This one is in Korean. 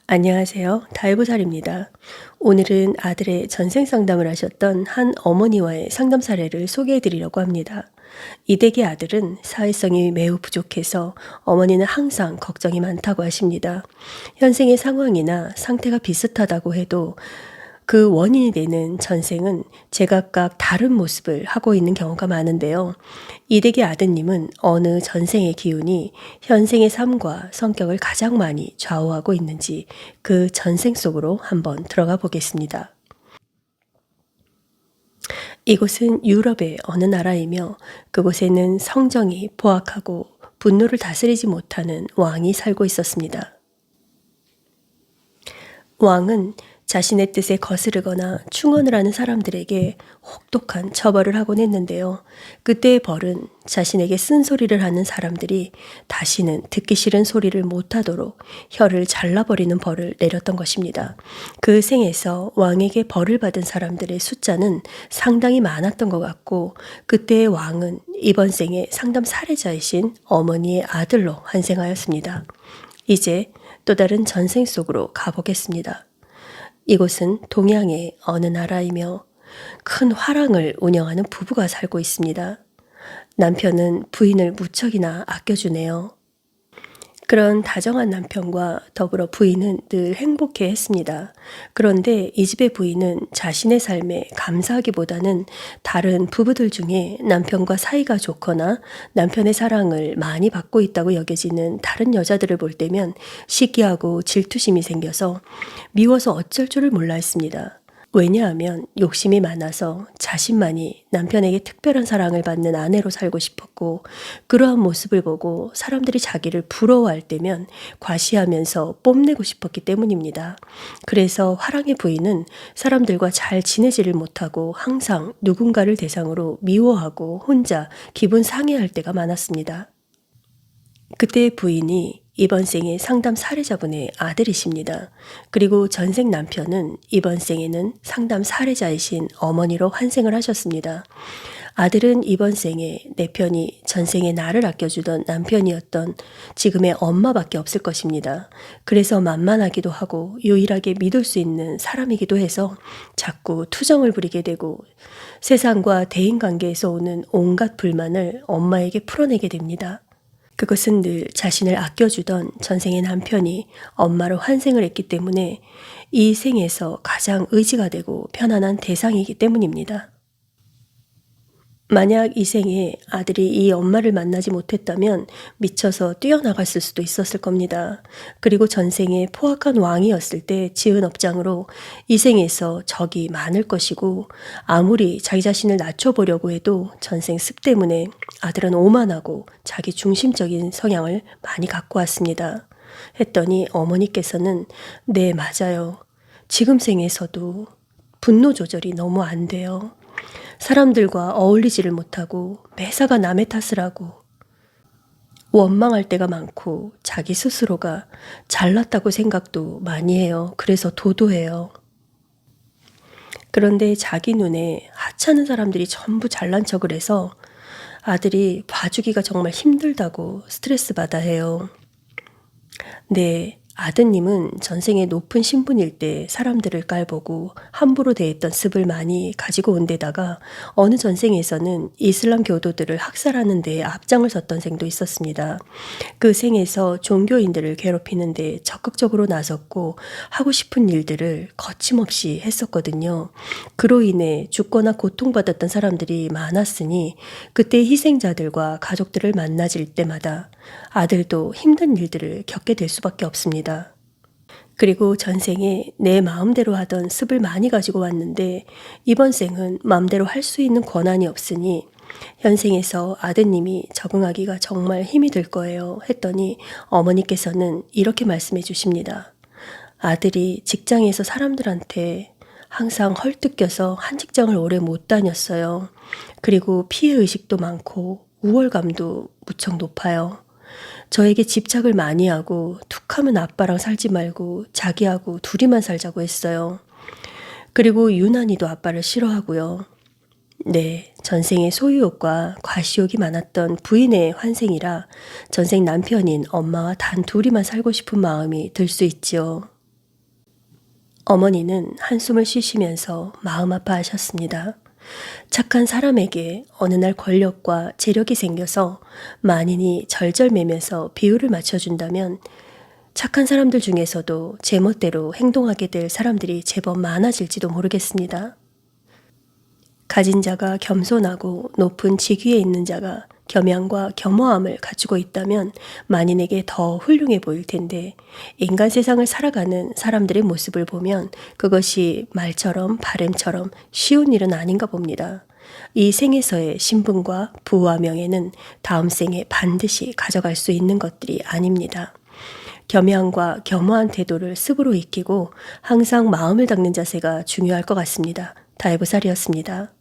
안녕하세요. 다이보살입니다. 오늘은 아들의 전생 상담을 하셨던 한 어머니와의 상담 사례를 소개해 드리려고 합니다. 이 댁의 아들은 사회성이 매우 부족해서 어머니는 항상 걱정이 많다고 하십니다. 현생의 상황이나 상태가 비슷하다고 해도 그 원인이 되는 전생은 제각각 다른 모습을 하고 있는 경우가 많은데요. 이댁의 아드님은 어느 전생의 기운이 현생의 삶과 성격을 가장 많이 좌우하고 있는지 그 전생 속으로 한번 들어가 보겠습니다. 이곳은 유럽의 어느 나라이며 그곳에는 성정이 포악하고 분노를 다스리지 못하는 왕이 살고 있었습니다. 왕은 자신의 뜻에 거스르거나 충언을 하는 사람들에게 혹독한 처벌을 하곤 했는데요. 그때의 벌은 자신에게 쓴소리를 하는 사람들이 다시는 듣기 싫은 소리를 못하도록 혀를 잘라버리는 벌을 내렸던 것입니다. 그 생에서 왕에게 벌을 받은 사람들의 숫자는 상당히 많았던 것 같고, 그때의 왕은 이번 생의 상담 사례자이신 어머니의 아들로 환생하였습니다. 이제 또 다른 전생 속으로 가보겠습니다. 이곳은 동양의 어느 나라이며 큰 화랑을 운영하는 부부가 살고 있습니다. 남편은 부인을 무척이나 아껴주네요. 그런 다정한 남편과 더불어 부인은 늘 행복해 했습니다. 그런데 이 집의 부인은 자신의 삶에 감사하기보다는 다른 부부들 중에 남편과 사이가 좋거나 남편의 사랑을 많이 받고 있다고 여겨지는 다른 여자들을 볼 때면 시기하고 질투심이 생겨서 미워서 어쩔 줄을 몰라 했습니다. 왜냐하면 욕심이 많아서 자신만이 남편에게 특별한 사랑을 받는 아내로 살고 싶었고, 그러한 모습을 보고 사람들이 자기를 부러워할 때면 과시하면서 뽐내고 싶었기 때문입니다. 그래서 화랑의 부인은 사람들과 잘 지내지를 못하고 항상 누군가를 대상으로 미워하고 혼자 기분 상해할 때가 많았습니다. 그때의 부인이 이번 생의 상담 사례자분의 아들이십니다. 그리고 전생 남편은 이번 생에는 상담 사례자이신 어머니로 환생을 하셨습니다. 아들은 이번 생에 내 편이 전생에 나를 아껴주던 남편이었던 지금의 엄마밖에 없을 것입니다. 그래서 만만하기도 하고 유일하게 믿을 수 있는 사람이기도 해서 자꾸 투정을 부리게 되고 세상과 대인관계에서 오는 온갖 불만을 엄마에게 풀어내게 됩니다. 그것은 늘 자신을 아껴주던 전생의 남편이 엄마로 환생을 했기 때문에 이 생에서 가장 의지가 되고 편안한 대상이기 때문입니다. 만약 이 생에 아들이 이 엄마를 만나지 못했다면 미쳐서 뛰어나갔을 수도 있었을 겁니다. 그리고 전생에 포악한 왕이었을 때 지은 업장으로 이 생에서 적이 많을 것이고, 아무리 자기 자신을 낮춰보려고 해도 전생 습 때문에 아들은 오만하고 자기 중심적인 성향을 많이 갖고 왔습니다. 했더니 어머니께서는 네, 맞아요. 지금 생에서도 분노 조절이 너무 안 돼요. 사람들과 어울리지를 못하고 매사가 남의 탓을 하고 원망할 때가 많고 자기 스스로가 잘났다고 생각도 많이 해요. 그래서 도도해요. 그런데 자기 눈에 하찮은 사람들이 전부 잘난 척을 해서 아들이 봐주기가 정말 힘들다고 스트레스 받아 해요. 네, 아드님은 전생에 높은 신분일 때 사람들을 깔보고 함부로 대했던 습을 많이 가지고 온 데다가 어느 전생에서는 이슬람 교도들을 학살하는 데 앞장을 섰던 생도 있었습니다. 그 생에서 종교인들을 괴롭히는 데 적극적으로 나섰고 하고 싶은 일들을 거침없이 했었거든요. 그로 인해 죽거나 고통받았던 사람들이 많았으니 그때 희생자들과 가족들을 만나질 때마다 아들도 힘든 일들을 겪게 될 수밖에 없습니다. 그리고 전생에 내 마음대로 하던 습을 많이 가지고 왔는데 이번 생은 마음대로 할 수 있는 권한이 없으니 현생에서 아드님이 적응하기가 정말 힘이 들 거예요. 했더니 어머니께서는 이렇게 말씀해 주십니다. 아들이 직장에서 사람들한테 항상 헐뜯겨서 한 직장을 오래 못 다녔어요. 그리고 피해의식도 많고 우월감도 무척 높아요. 저에게 집착을 많이 하고 툭하면 아빠랑 살지 말고 자기하고 둘이만 살자고 했어요. 그리고 유난히도 아빠를 싫어하고요. 네, 전생에 소유욕과 과시욕이 많았던 부인의 환생이라 전생 남편인 엄마와 단 둘이만 살고 싶은 마음이 들 수 있지요. 어머니는 한숨을 쉬시면서 마음 아파하셨습니다. 착한 사람에게 어느 날 권력과 재력이 생겨서 만인이 절절매면서 비율을 맞춰준다면 착한 사람들 중에서도 제멋대로 행동하게 될 사람들이 제법 많아질지도 모르겠습니다. 가진 자가 겸손하고 높은 직위에 있는 자가 겸양과 겸허함을 가지고 있다면 만인에게 더 훌륭해 보일 텐데 인간 세상을 살아가는 사람들의 모습을 보면 그것이 말처럼 바램처럼 쉬운 일은 아닌가 봅니다. 이 생에서의 신분과 부와 명예는 다음 생에 반드시 가져갈 수 있는 것들이 아닙니다. 겸양과 겸허한 태도를 습으로 익히고 항상 마음을 닦는 자세가 중요할 것 같습니다. 다이브살이었습니다.